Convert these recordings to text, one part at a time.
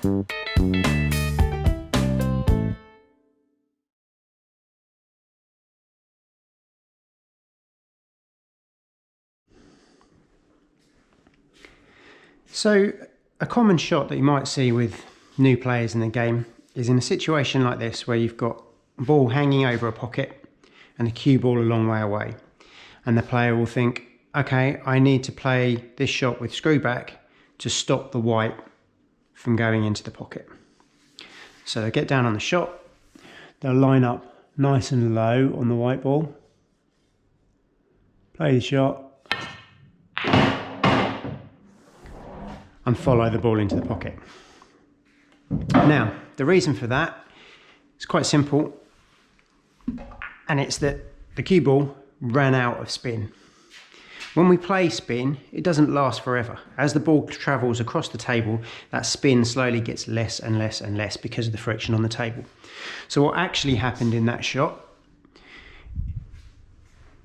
So a common shot that you might see with new players in the game is in a situation like this where you've got a ball hanging over a pocket and a cue ball a long way away, and the player will think, okay, I need to play this shot with screw back to stop the white from going into the pocket. So they get down on the shot, they'll line up nice and low on the white ball, play the shot, and follow the ball into the pocket. Now, the reason for that is quite simple, and it's that the cue ball ran out of spin. When we play spin, it doesn't last forever. As the ball travels across the table, that spin slowly gets less and less and less because of the friction on the table. So what actually happened in that shot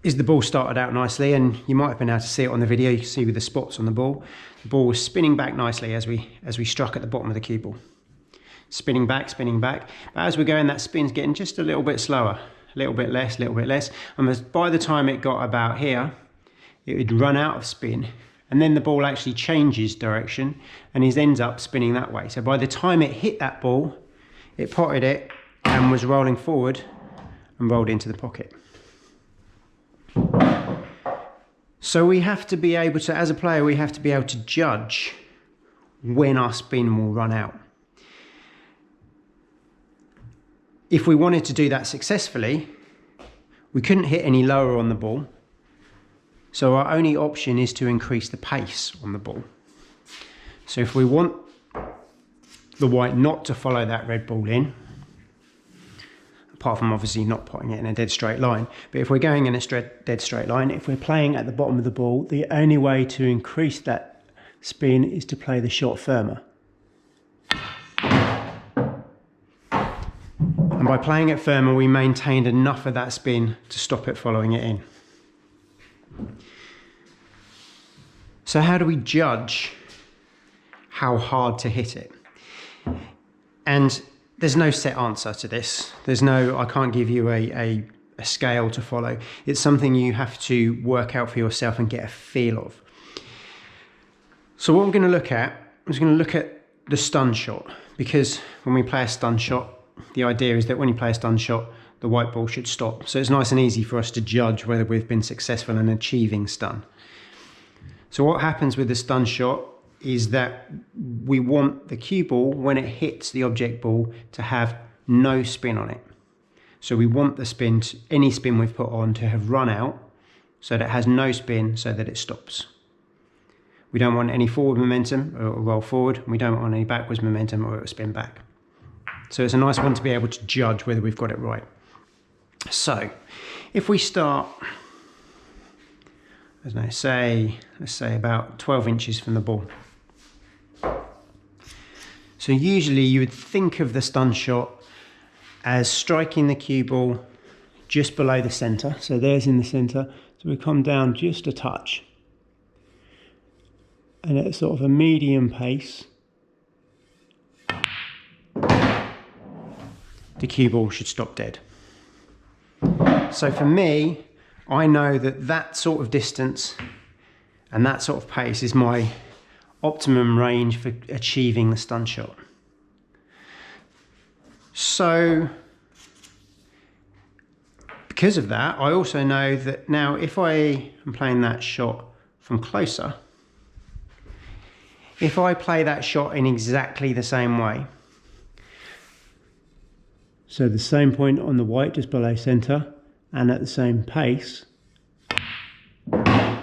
is the ball started out nicely, and you might have been able to see it on the video. You can see with the spots on the ball was spinning back nicely as we struck at the bottom of the cue ball. Spinning back, but as we're going, that spin's getting just a little bit slower, a little bit less, and by the time it got about here, it would run out of spin, and then the ball actually changes direction and it ends up spinning that way. So by the time it hit that ball, it potted it and was rolling forward and rolled into the pocket. So we have to be able to, as a player, we have to be able to judge when our spin will run out. If we wanted to do that successfully, we couldn't hit any lower on the ball. So our only option is to increase the pace on the ball. So if we want the white not to follow that red ball in, apart from obviously not putting it in a dead straight line, but if we're going in a dead straight line, if we're playing at the bottom of the ball, the only way to increase that spin is to play the shot firmer. And by playing it firmer, we maintained enough of that spin to stop it following it in. So how do we judge how hard to hit it? And there's no set answer to this. I can't give you a scale to follow. It's something you have to work out for yourself and get a feel of. So what I'm going to look at is going to look at the stun shot, because when we play a stun shot, the idea is that when you play a stun shot, the white ball should stop. So it's nice and easy for us to judge whether we've been successful in achieving stun. So what happens with the stun shot is that we want the cue ball, when it hits the object ball, to have no spin on it. So we want the spin, any spin we've put on, to have run out so that it has no spin, so that it stops. We don't want any forward momentum, or it will roll forward. We don't want any backwards momentum, or it will spin back. So it's a nice one to be able to judge whether we've got it right. So if we start, let's say about 12 inches from the ball. So usually you would think of the stun shot as striking the cue ball just below the centre. So there's in the centre. So we come down just a touch. And at sort of a medium pace, the cue ball should stop dead. So for me, I know that that sort of distance and that sort of pace is my optimum range for achieving the stun shot. So because of that, I also know that now if I am playing that shot from closer, if I play that shot in exactly the same way, so the same point on the white just below centre and at the same pace, the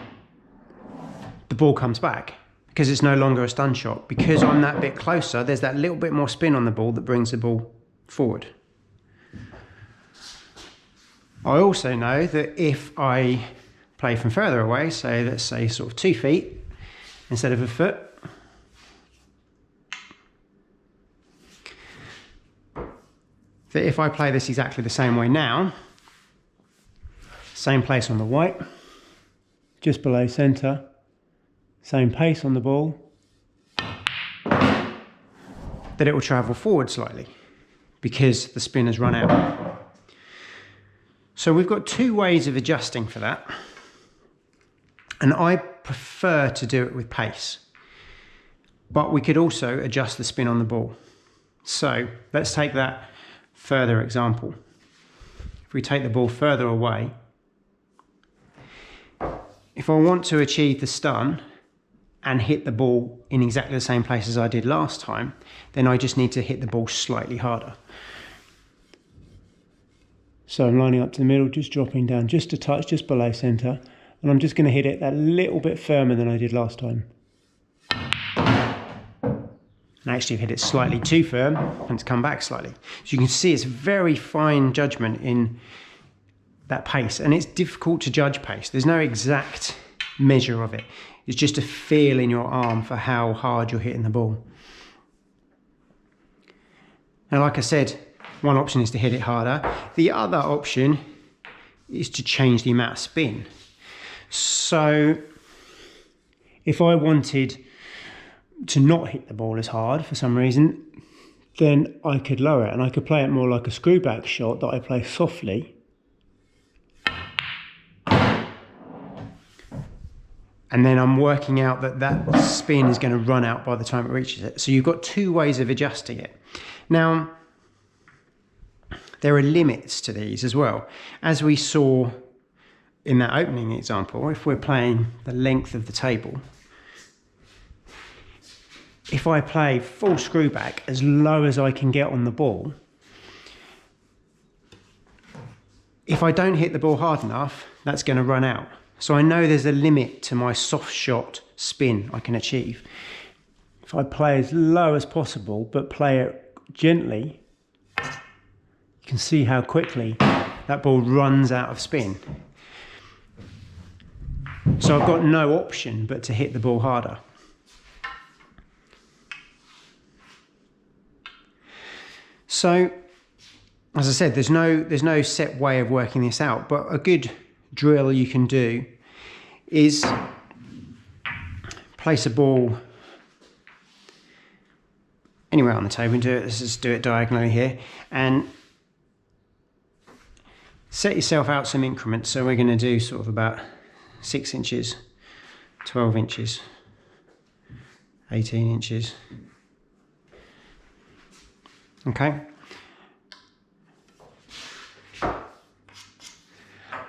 ball comes back, because it's no longer a stun shot. Because I'm that bit closer, there's that little bit more spin on the ball that brings the ball forward. I also know that if I play from further away, so let's say sort of 2 feet instead of a foot, that if I play this exactly the same way now, same place on the white, just below centre, same pace on the ball, that it will travel forward slightly because the spin has run out. So we've got two ways of adjusting for that. And I prefer to do it with pace. But we could also adjust the spin on the ball. So let's take that further example. If we take the ball further away, if I want to achieve the stun and hit the ball in exactly the same place as I did last time, then I just need to hit the ball slightly harder. So I'm lining up to the middle, just dropping down just a touch, just below centre, and I'm just going to hit it that little bit firmer than I did last time. And actually I've hit it slightly too firm and it's come back slightly. So you can see it's very fine judgment in that pace, and it's difficult to judge pace. There's no exact measure of it. It's just a feel in your arm for how hard you're hitting the ball. Now, like I said, one option is to hit it harder. The other option is to change the amount of spin. So if I wanted to not hit the ball as hard for some reason, then I could lower it and I could play it more like a screwback shot that I play softly. And then I'm working out that that spin is going to run out by the time it reaches it. So you've got two ways of adjusting it. Now, there are limits to these as well. As we saw in that opening example, if we're playing the length of the table, if I play full screwback as low as I can get on the ball, if I don't hit the ball hard enough, that's going to run out. So I know there's a limit to my soft shot spin I can achieve. If I play as low as possible, but play it gently, you can see how quickly that ball runs out of spin. So I've got no option but to hit the ball harder. So, as I said, there's no set way of working this out, but a good drill you can do is place a ball anywhere on the table. Let's just do it diagonally here, and set yourself out some increments. So we're going to do sort of about 6 inches, 12 inches, 18 inches. Okay.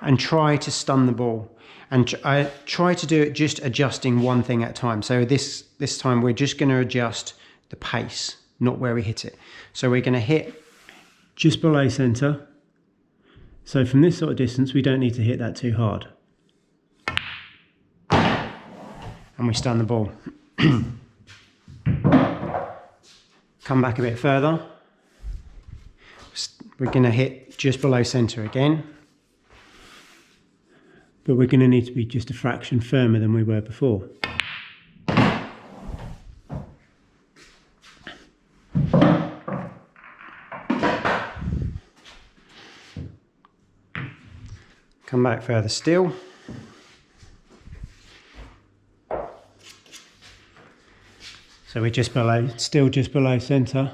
And try to stun the ball. And I try to do it just adjusting one thing at a time. So this time we're just going to adjust the pace, not where we hit it. So we're going to hit just below centre. So from this sort of distance, we don't need to hit that too hard. And we stun the ball. Come back a bit further. We're going to hit just below centre again. But we're going to need to be just a fraction firmer than we were before. Come back further still. So we're just below, still just below centre.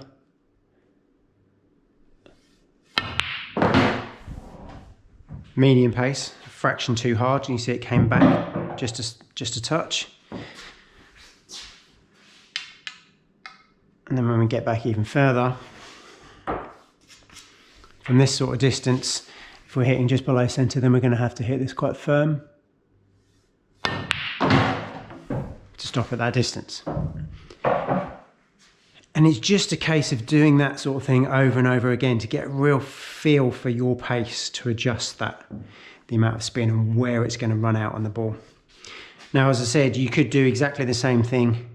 Medium pace, a fraction too hard, and you see it came back just a touch. And then when we get back even further, from this sort of distance, if we're hitting just below centre, then we're going to have to hit this quite firm to stop at that distance. And it's just a case of doing that sort of thing over and over again to get a real feel for your pace, to adjust that, the amount of spin and where it's going to run out on the ball. Now, as I said, you could do exactly the same thing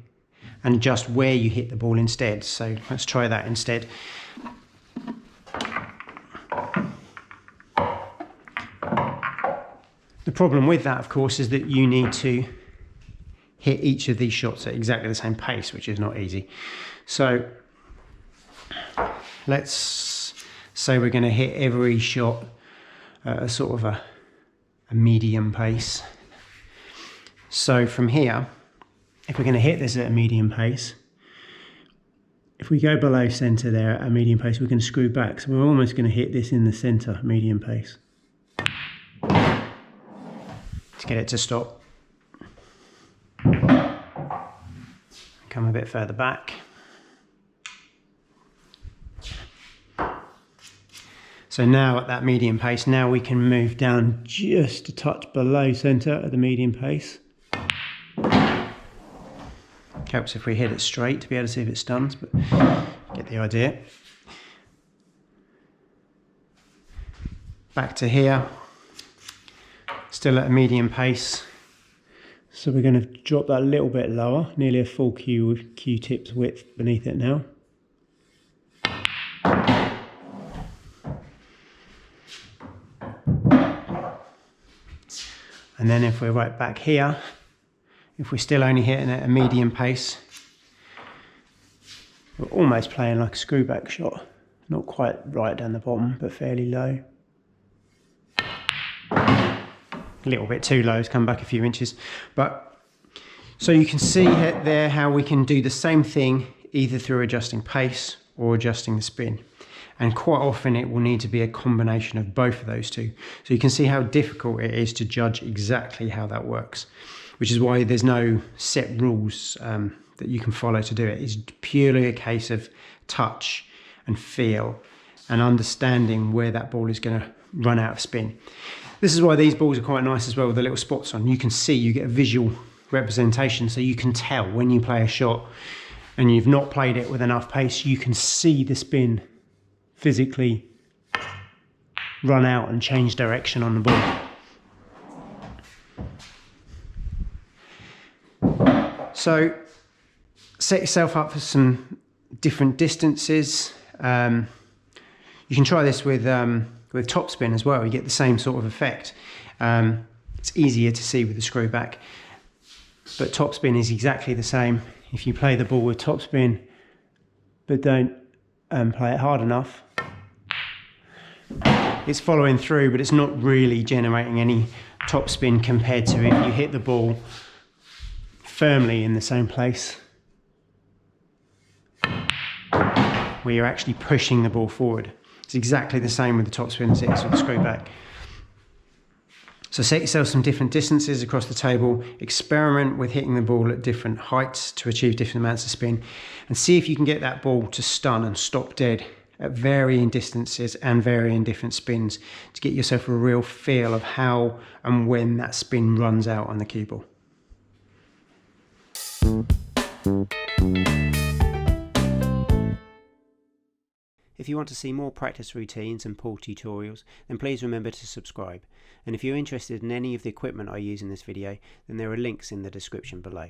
and adjust where you hit the ball instead. So let's try that instead. The problem with that, of course, is that you need to hit each of these shots at exactly the same pace, which is not easy. So let's say we're going to hit every shot at a sort of a medium pace. So from here, if we're going to hit this at a medium pace, If we go below centre there at a medium pace, we're going to screw back. So we're almost going to hit this in the centre, medium pace. To get it to stop. Come a bit further back. So now at that medium pace, now we can move down just a touch below centre at the medium pace. Helps if we hit it straight to be able to see if it stuns, but get the idea. Back to here, still at a medium pace. So we're going to drop that a little bit lower, nearly a full Q-tip's width beneath it now. And then if we're right back here, if we're still only hitting at a medium pace, we're almost playing like a screw back shot. Not quite right down the bottom, but fairly low. A little bit too low, it's come back a few inches. But so you can see there how we can do the same thing either through adjusting pace or adjusting the spin. And quite often it will need to be a combination of both of those two. So you can see how difficult it is to judge exactly how that works, which is why there's no set rules that you can follow to do it. It's purely a case of touch and feel and understanding where that ball is going to run out of spin. This is why these balls are quite nice as well with the little spots on. You can see, you get a visual representation, so you can tell when you play a shot and you've not played it with enough pace, you can see the spin physically run out and change direction on the ball. So set yourself up for some different distances. You can try this with topspin as well. You get the same sort of effect. It's easier to see with the screw back, but topspin is exactly the same. If you play the ball with topspin but don't play it hard enough, it's following through, but it's not really generating any topspin compared to if you hit the ball firmly in the same place, where you're actually pushing the ball forward. It's exactly the same with the topspin as it is with the screw back. So set yourself some different distances across the table, experiment with hitting the ball at different heights to achieve different amounts of spin, and see if you can get that ball to stun and stop dead at varying distances and varying different spins to get yourself a real feel of how and when that spin runs out on the cue ball. If you want to see more practice routines and pool tutorials, then please remember to subscribe. And if you're interested in any of the equipment I use in this video, then there are links in the description below.